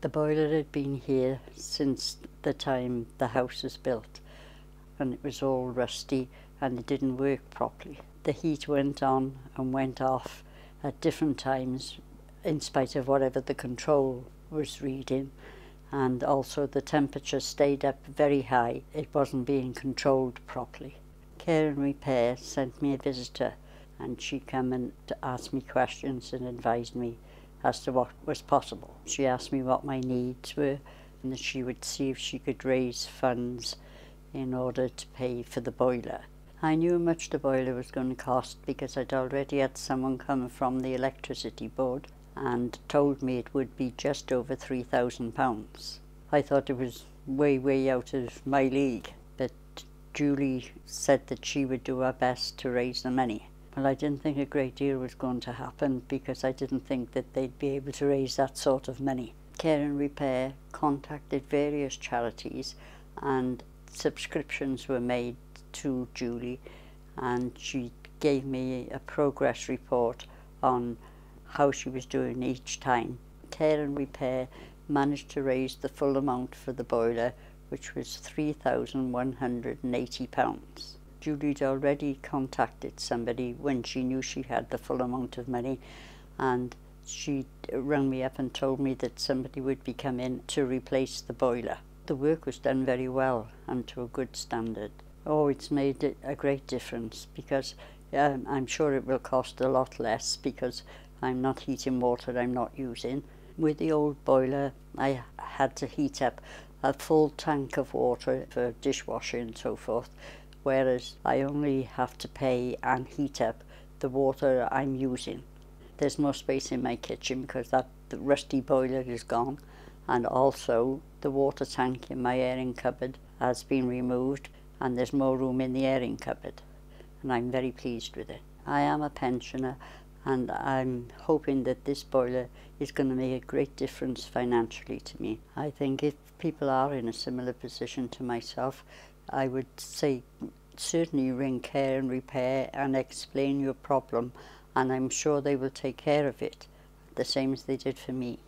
The boiler had been here since the time the house was built, and it was all rusty and it didn't work properly. The heat went on and went off at different times in spite of whatever the control was reading, and also the temperature stayed up very high. It wasn't being controlled properly. Care and Repair sent me a visitor, and she came in to ask me questions and advised me as to what was possible. She asked me what my needs were and that she would see if she could raise funds in order to pay for the boiler. I knew how much the boiler was going to cost because I'd already had someone come from the electricity board and told me it would be just over £3,000. I thought it was way out of my league, but Julie said that she would do her best to raise the money. Well, I didn't think a great deal was going to happen because I didn't think that they'd be able to raise that sort of money. Care and Repair contacted various charities and subscriptions were made to Julie, and she gave me a progress report on how she was doing each time. Care and Repair managed to raise the full amount for the boiler, which was £3,180. Julie'd already contacted somebody when she knew she had the full amount of money, and she rang me up and told me that somebody would be coming to replace the boiler. The work was done very well and to a good standard. Oh, it's made a great difference because I'm sure it will cost a lot less because I'm not heating water I'm not using. With the old boiler, I had to heat up a full tank of water for dishwashing and so forth, whereas I only have to pay and heat up the water I'm using. There's more space in my kitchen because the rusty boiler is gone, and also the water tank in my airing cupboard has been removed and there's more room in the airing cupboard, and I'm very pleased with it. I am a pensioner and I'm hoping that this boiler is going to make a great difference financially to me. I think if people are in a similar position to myself, I would say certainly ring Care and Repair and explain your problem, and I'm sure they will take care of it, the same as they did for me.